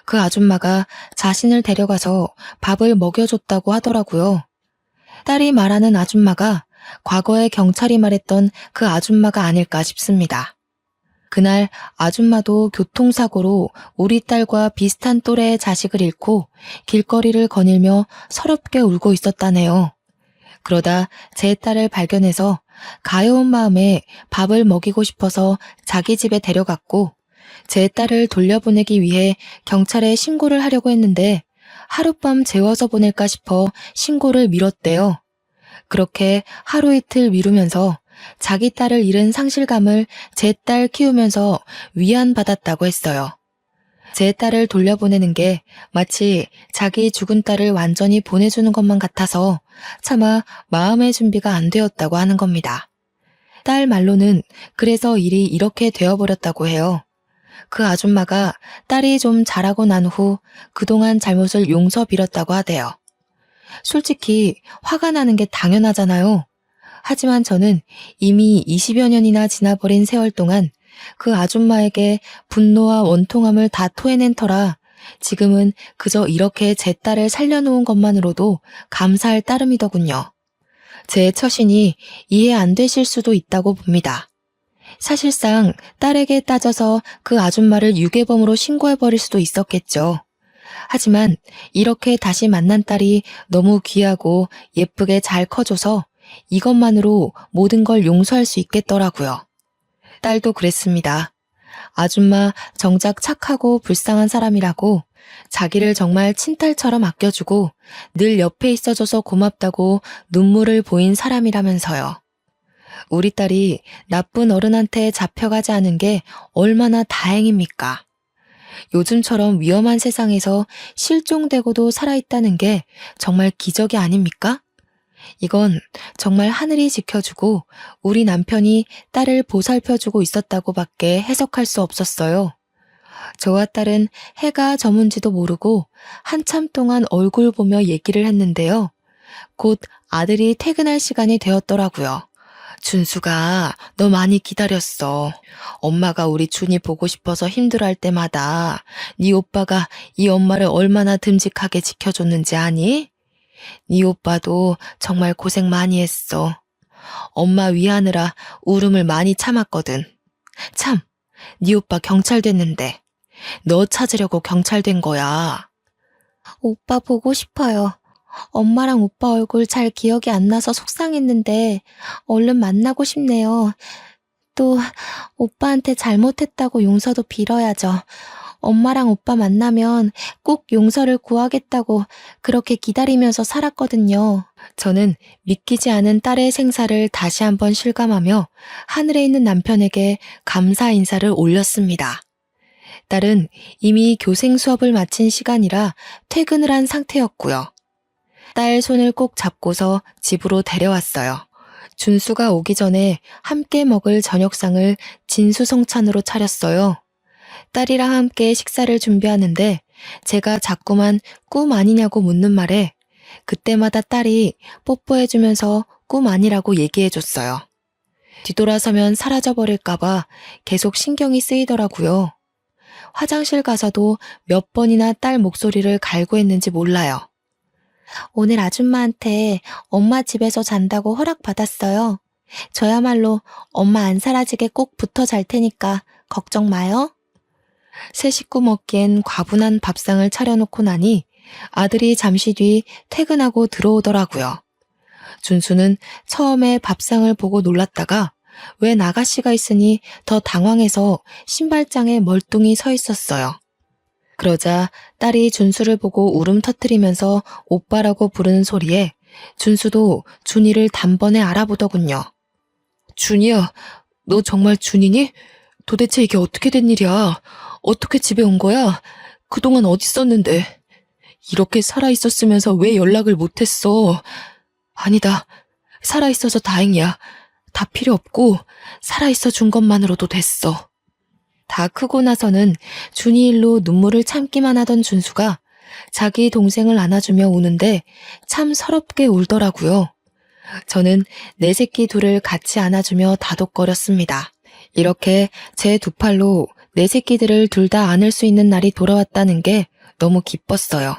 그 아줌마가 자신을 데려가서 밥을 먹여줬다고 하더라고요. 딸이 말하는 아줌마가 과거에 경찰이 말했던 그 아줌마가 아닐까 싶습니다. 그날 아줌마도 교통사고로 우리 딸과 비슷한 또래의 자식을 잃고 길거리를 거닐며 서럽게 울고 있었다네요. 그러다 제 딸을 발견해서 가여운 마음에 밥을 먹이고 싶어서 자기 집에 데려갔고 제 딸을 돌려보내기 위해 경찰에 신고를 하려고 했는데 하룻밤 재워서 보낼까 싶어 신고를 미뤘대요. 그렇게 하루 이틀 미루면서 자기 딸을 잃은 상실감을 제 딸 키우면서 위안받았다고 했어요. 제 딸을 돌려보내는 게 마치 자기 죽은 딸을 완전히 보내주는 것만 같아서 차마 마음의 준비가 안 되었다고 하는 겁니다. 딸 말로는 그래서 일이 이렇게 되어버렸다고 해요. 그 아줌마가 딸이 좀 자라고 난 후 그동안 잘못을 용서 빌었다고 하대요. 솔직히 화가 나는 게 당연하잖아요. 하지만 저는 이미 20여 년이나 지나버린 세월 동안 그 아줌마에게 분노와 원통함을 다 토해낸 터라 지금은 그저 이렇게 제 딸을 살려놓은 것만으로도 감사할 따름이더군요. 제 처신이 이해 안 되실 수도 있다고 봅니다. 사실상 딸에게 따져서 그 아줌마를 유괴범으로 신고해버릴 수도 있었겠죠. 하지만 이렇게 다시 만난 딸이 너무 귀하고 예쁘게 잘 커줘서 이것만으로 모든 걸 용서할 수 있겠더라고요. 딸도 그랬습니다. 아줌마 정작 착하고 불쌍한 사람이라고 자기를 정말 친딸처럼 아껴주고 늘 옆에 있어줘서 고맙다고 눈물을 보인 사람이라면서요. 우리 딸이 나쁜 어른한테 잡혀가지 않은 게 얼마나 다행입니까? 요즘처럼 위험한 세상에서 실종되고도 살아있다는 게 정말 기적이 아닙니까? 이건 정말 하늘이 지켜주고 우리 남편이 딸을 보살펴주고 있었다고밖에 해석할 수 없었어요. 저와 딸은 해가 저문지도 모르고 한참 동안 얼굴 보며 얘기를 했는데요. 곧 아들이 퇴근할 시간이 되었더라고요. 준수가 너 많이 기다렸어. 엄마가 우리 준이 보고 싶어서 힘들어할 때마다 네 오빠가 이 엄마를 얼마나 듬직하게 지켜줬는지 아니? 네 오빠도 정말 고생 많이 했어. 엄마 위하느라 울음을 많이 참았거든. 참, 네 오빠 경찰 됐는데 너 찾으려고 경찰 된 거야. 오빠 보고 싶어요. 엄마랑 오빠 얼굴 잘 기억이 안 나서 속상했는데 얼른 만나고 싶네요. 또 오빠한테 잘못했다고 용서도 빌어야죠. 엄마랑 오빠 만나면 꼭 용서를 구하겠다고 그렇게 기다리면서 살았거든요. 저는 믿기지 않은 딸의 생사를 다시 한번 실감하며 하늘에 있는 남편에게 감사 인사를 올렸습니다. 딸은 이미 교생 수업을 마친 시간이라 퇴근을 한 상태였고요. 딸 손을 꼭 잡고서 집으로 데려왔어요. 준수가 오기 전에 함께 먹을 저녁상을 진수성찬으로 차렸어요. 딸이랑 함께 식사를 준비하는데 제가 자꾸만 꿈 아니냐고 묻는 말에 그때마다 딸이 뽀뽀해주면서 꿈 아니라고 얘기해줬어요. 뒤돌아서면 사라져버릴까봐 계속 신경이 쓰이더라고요. 화장실 가서도 몇 번이나 딸 목소리를 갈구했는지 몰라요. 오늘 아줌마한테 엄마 집에서 잔다고 허락받았어요. 저야말로 엄마 안 사라지게 꼭 붙어 잘 테니까 걱정 마요. 새 식구 먹기엔 과분한 밥상을 차려놓고 나니 아들이 잠시 뒤 퇴근하고 들어오더라고요. 준수는 처음에 밥상을 보고 놀랐다가 웬 아가씨가 있으니 더 당황해서 신발장에 멀뚱히 서 있었어요. 그러자 딸이 준수를 보고 울음 터뜨리면서 오빠라고 부르는 소리에 준수도 준이를 단번에 알아보더군요. 준이야, 너 정말 준이니? 도대체 이게 어떻게 된 일이야? 어떻게 집에 온 거야? 그동안 어디 있었는데? 이렇게 살아있었으면서 왜 연락을 못했어? 아니다, 살아있어서 다행이야. 다 필요 없고 살아있어 준 것만으로도 됐어. 다 크고 나서는 준이 일로 눈물을 참기만 하던 준수가 자기 동생을 안아주며 우는데 참 서럽게 울더라고요. 저는 내 새끼 둘을 같이 안아주며 다독거렸습니다. 이렇게 제 두 팔로 내 새끼들을 둘 다 안을 수 있는 날이 돌아왔다는 게 너무 기뻤어요.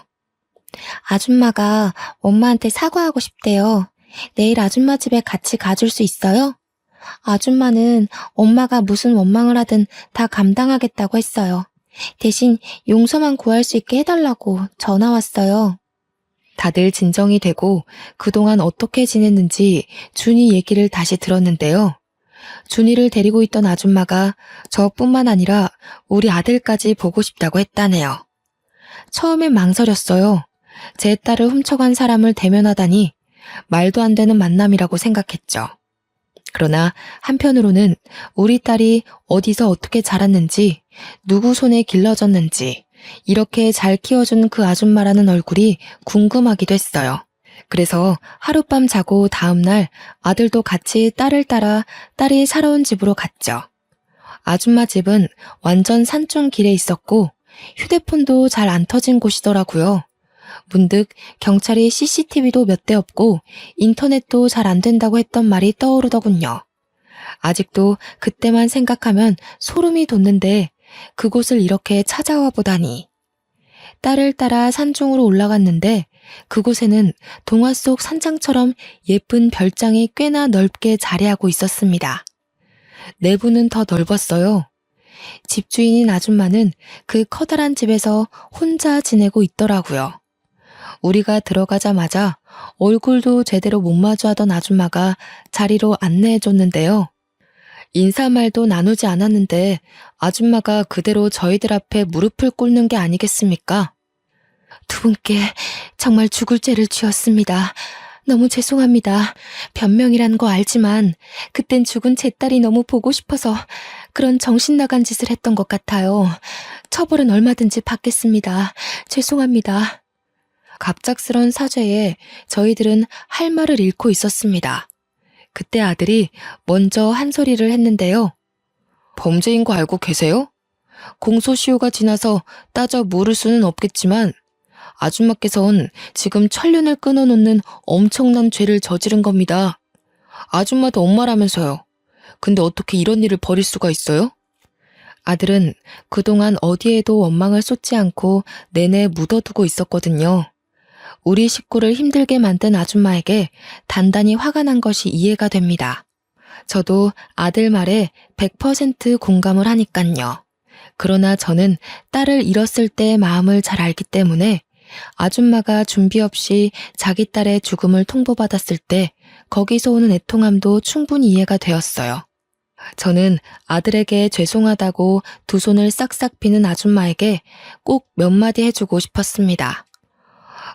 아줌마가 엄마한테 사과하고 싶대요. 내일 아줌마 집에 같이 가줄 수 있어요? 아줌마는 엄마가 무슨 원망을 하든 다 감당하겠다고 했어요. 대신 용서만 구할 수 있게 해달라고 전화 왔어요. 다들 진정이 되고 그동안 어떻게 지냈는지 준이 얘기를 다시 들었는데요. 준이를 데리고 있던 아줌마가 저뿐만 아니라 우리 아들까지 보고 싶다고 했다네요. 처음엔 망설였어요. 제 딸을 훔쳐간 사람을 대면하다니 말도 안 되는 만남이라고 생각했죠. 그러나 한편으로는 우리 딸이 어디서 어떻게 자랐는지, 누구 손에 길러졌는지, 이렇게 잘 키워준 그 아줌마라는 얼굴이 궁금하기도 했어요. 그래서 하룻밤 자고 다음날 아들도 같이 딸을 따라 딸이 살아온 집으로 갔죠. 아줌마 집은 완전 산중 길에 있었고 휴대폰도 잘 안 터진 곳이더라고요. 문득 경찰이 CCTV도 몇 대 없고 인터넷도 잘 안 된다고 했던 말이 떠오르더군요. 아직도 그때만 생각하면 소름이 돋는데 그곳을 이렇게 찾아와 보다니. 딸을 따라 산중으로 올라갔는데 그곳에는 동화 속 산장처럼 예쁜 별장이 꽤나 넓게 자리하고 있었습니다. 내부는 더 넓었어요. 집주인인 아줌마는 그 커다란 집에서 혼자 지내고 있더라고요. 우리가 들어가자마자 얼굴도 제대로 못 마주하던 아줌마가 자리로 안내해줬는데요. 인사말도 나누지 않았는데 아줌마가 그대로 저희들 앞에 무릎을 꿇는 게 아니겠습니까? 두 분께 정말 죽을 죄를 지었습니다. 너무 죄송합니다. 변명이란 거 알지만 그땐 죽은 제 딸이 너무 보고 싶어서 그런 정신 나간 짓을 했던 것 같아요. 처벌은 얼마든지 받겠습니다. 죄송합니다. 갑작스런 사죄에 저희들은 할 말을 잃고 있었습니다. 그때 아들이 먼저 한 소리를 했는데요. 범죄인 거 알고 계세요? 공소시효가 지나서 따져 물을 수는 없겠지만 아줌마께선 지금 천륜을 끊어놓는 엄청난 죄를 저지른 겁니다. 아줌마도 엄마라면서요. 근데 어떻게 이런 일을 벌일 수가 있어요? 아들은 그동안 어디에도 원망을 쏟지 않고 내내 묻어두고 있었거든요. 우리 식구를 힘들게 만든 아줌마에게 단단히 화가 난 것이 이해가 됩니다. 저도 아들 말에 100% 공감을 하니깐요. 그러나 저는 딸을 잃었을 때의 마음을 잘 알기 때문에 아줌마가 준비 없이 자기 딸의 죽음을 통보받았을 때 거기서 오는 애통함도 충분히 이해가 되었어요. 저는 아들에게 죄송하다고 두 손을 싹싹 비는 아줌마에게 꼭 몇 마디 해주고 싶었습니다.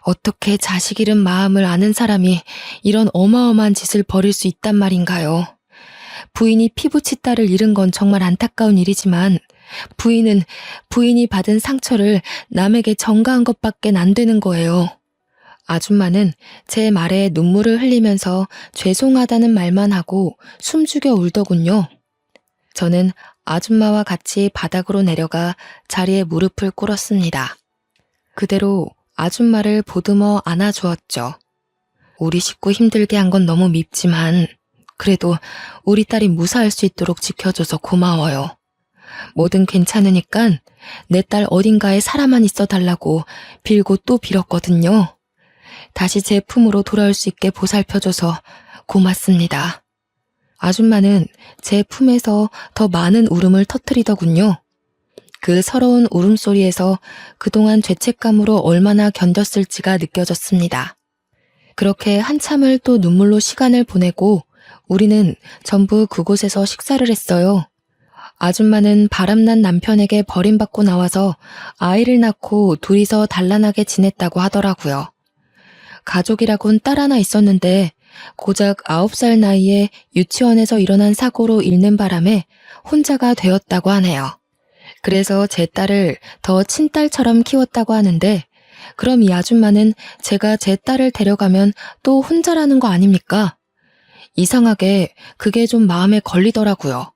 어떻게 자식 잃은 마음을 아는 사람이 이런 어마어마한 짓을 벌일 수 있단 말인가요? 부인이 피부치 딸을 잃은 건 정말 안타까운 일이지만 부인이 받은 상처를 남에게 전가한 것밖엔 안 되는 거예요. 아줌마는 제 말에 눈물을 흘리면서 죄송하다는 말만 하고 숨죽여 울더군요. 저는 아줌마와 같이 바닥으로 내려가 자리에 무릎을 꿇었습니다. 그대로 아줌마를 보듬어 안아주었죠. 우리 식구 힘들게 한 건 너무 밉지만 그래도 우리 딸이 무사할 수 있도록 지켜줘서 고마워요. 뭐든 괜찮으니까 내 딸 어딘가에 살아만 있어 달라고 빌고 또 빌었거든요. 다시 제 품으로 돌아올 수 있게 보살펴줘서 고맙습니다. 아줌마는 제 품에서 더 많은 울음을 터뜨리더군요. 그 서러운 울음소리에서 그동안 죄책감으로 얼마나 견뎠을지가 느껴졌습니다. 그렇게 한참을 또 눈물로 시간을 보내고 우리는 전부 그곳에서 식사를 했어요. 아줌마는 바람난 남편에게 버림받고 나와서 아이를 낳고 둘이서 단란하게 지냈다고 하더라고요. 가족이라곤 딸 하나 있었는데 고작 9살 나이에 유치원에서 일어난 사고로 잃는 바람에 혼자가 되었다고 하네요. 그래서 제 딸을 더 친딸처럼 키웠다고 하는데 그럼 이 아줌마는 제가 제 딸을 데려가면 또 혼자라는 거 아닙니까? 이상하게 그게 좀 마음에 걸리더라고요.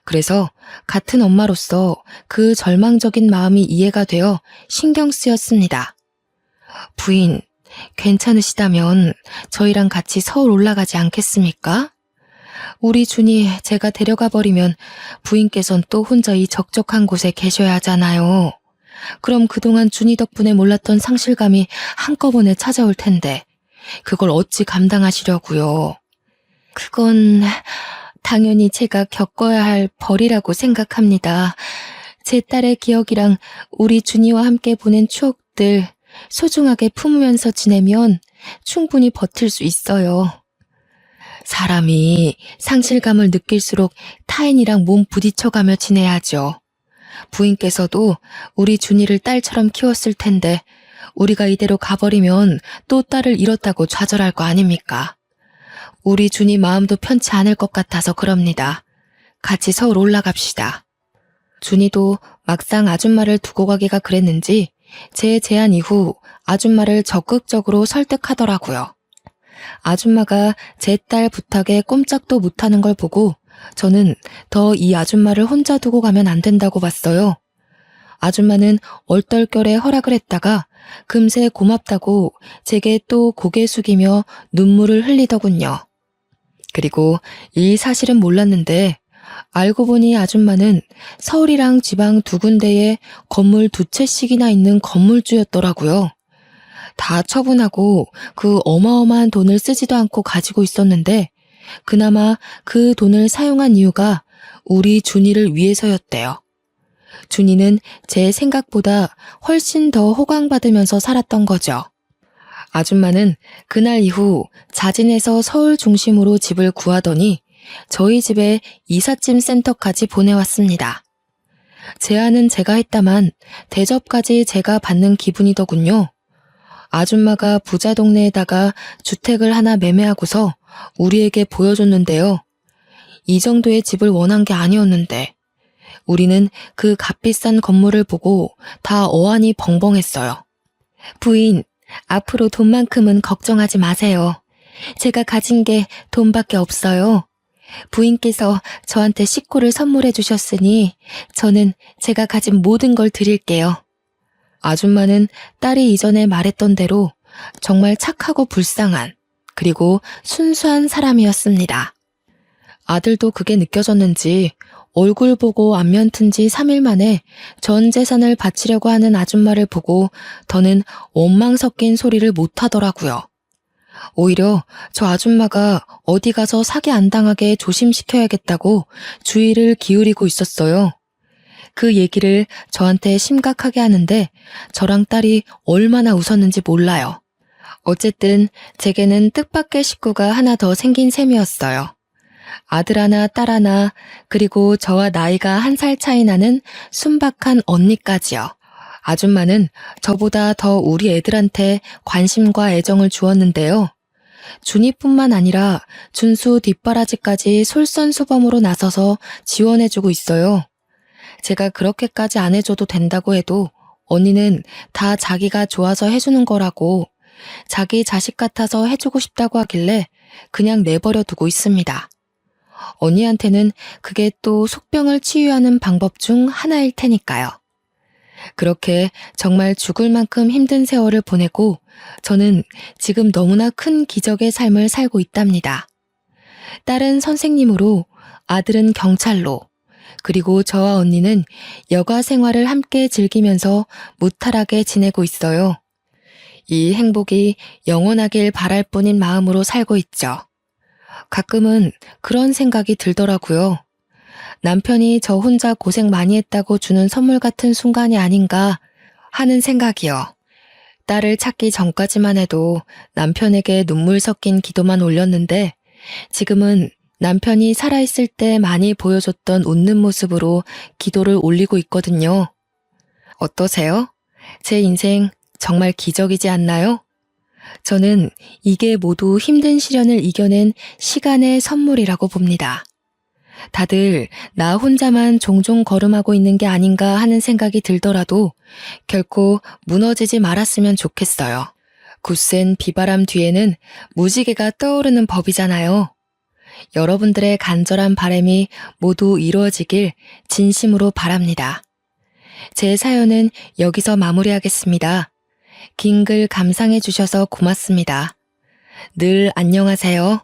그래서 같은 엄마로서 그 절망적인 마음이 이해가 되어 신경 쓰였습니다. 부인, 괜찮으시다면 저희랑 같이 서울 올라가지 않겠습니까? 우리 준이 제가 데려가 버리면 부인께선 또 혼자 이 적적한 곳에 계셔야 하잖아요. 그럼 그동안 준이 덕분에 몰랐던 상실감이 한꺼번에 찾아올 텐데 그걸 어찌 감당하시려고요. 그건 당연히 제가 겪어야 할 벌이라고 생각합니다. 제 딸의 기억이랑 우리 준이와 함께 보낸 추억들 소중하게 품으면서 지내면 충분히 버틸 수 있어요. 사람이 상실감을 느낄수록 타인이랑 몸 부딪혀가며 지내야죠. 부인께서도 우리 준이를 딸처럼 키웠을 텐데 우리가 이대로 가버리면 또 딸을 잃었다고 좌절할 거 아닙니까? 우리 준이 마음도 편치 않을 것 같아서 그럽니다. 같이 서울 올라갑시다. 준이도 막상 아줌마를 두고 가기가 그랬는지 제 제안 이후 아줌마를 적극적으로 설득하더라고요. 아줌마가 제 딸 부탁에 꼼짝도 못하는 걸 보고 저는 더 이 아줌마를 혼자 두고 가면 안 된다고 봤어요. 아줌마는 얼떨결에 허락을 했다가 금세 고맙다고 제게 또 고개 숙이며 눈물을 흘리더군요. 그리고 이 사실은 몰랐는데 알고 보니 아줌마는 서울이랑 지방 두 군데에 건물 두 채씩이나 있는 건물주였더라고요. 다 처분하고 그 어마어마한 돈을 쓰지도 않고 가지고 있었는데 그나마 그 돈을 사용한 이유가 우리 준이를 위해서였대요. 준이는 제 생각보다 훨씬 더 호강받으면서 살았던 거죠. 아줌마는 그날 이후 자진해서 서울 중심으로 집을 구하더니 저희 집에 이삿짐 센터까지 보내왔습니다. 제안은 제가 했다만 대접까지 제가 받는 기분이더군요. 아줌마가 부자 동네에다가 주택을 하나 매매하고서 우리에게 보여줬는데요. 이 정도의 집을 원한 게 아니었는데 우리는 그 값비싼 건물을 보고 다 어안이 벙벙했어요. 부인, 앞으로 돈만큼은 걱정하지 마세요. 제가 가진 게 돈밖에 없어요. 부인께서 저한테 식구를 선물해 주셨으니 저는 제가 가진 모든 걸 드릴게요. 아줌마는 딸이 이전에 말했던 대로 정말 착하고 불쌍한 그리고 순수한 사람이었습니다. 아들도 그게 느껴졌는지 얼굴 보고 안면 튼 지 3일 만에 전 재산을 바치려고 하는 아줌마를 보고 더는 원망 섞인 소리를 못 하더라고요. 오히려 저 아줌마가 어디 가서 사기 안 당하게 조심시켜야겠다고 주의를 기울이고 있었어요. 그 얘기를 저한테 심각하게 하는데 저랑 딸이 얼마나 웃었는지 몰라요. 어쨌든 제게는 뜻밖의 식구가 하나 더 생긴 셈이었어요. 아들 하나, 딸 하나, 그리고 저와 나이가 1살 차이 나는 순박한 언니까지요. 아줌마는 저보다 더 우리 애들한테 관심과 애정을 주었는데요. 준이뿐만 아니라 준수 뒷바라지까지 솔선수범으로 나서서 지원해주고 있어요. 제가 그렇게까지 안 해줘도 된다고 해도 언니는 다 자기가 좋아서 해주는 거라고 자기 자식 같아서 해주고 싶다고 하길래 그냥 내버려 두고 있습니다. 언니한테는 그게 또 속병을 치유하는 방법 중 하나일 테니까요. 그렇게 정말 죽을 만큼 힘든 세월을 보내고 저는 지금 너무나 큰 기적의 삶을 살고 있답니다. 딸은 선생님으로, 아들은 경찰로, 그리고 저와 언니는 여가 생활을 함께 즐기면서 무탈하게 지내고 있어요. 이 행복이 영원하길 바랄 뿐인 마음으로 살고 있죠. 가끔은 그런 생각이 들더라고요. 남편이 저 혼자 고생 많이 했다고 주는 선물 같은 순간이 아닌가 하는 생각이요. 딸을 찾기 전까지만 해도 남편에게 눈물 섞인 기도만 올렸는데 지금은 남편이 살아있을 때 많이 보여줬던 웃는 모습으로 기도를 올리고 있거든요. 어떠세요? 제 인생 정말 기적이지 않나요? 저는 이게 모두 힘든 시련을 이겨낸 시간의 선물이라고 봅니다. 다들 나 혼자만 종종 걸음하고 있는 게 아닌가 하는 생각이 들더라도 결코 무너지지 말았으면 좋겠어요. 굳센 비바람 뒤에는 무지개가 떠오르는 법이잖아요. 여러분들의 간절한 바람이 모두 이루어지길 진심으로 바랍니다. 제 사연은 여기서 마무리하겠습니다. 긴 글 감상해 주셔서 고맙습니다. 늘 안녕하세요.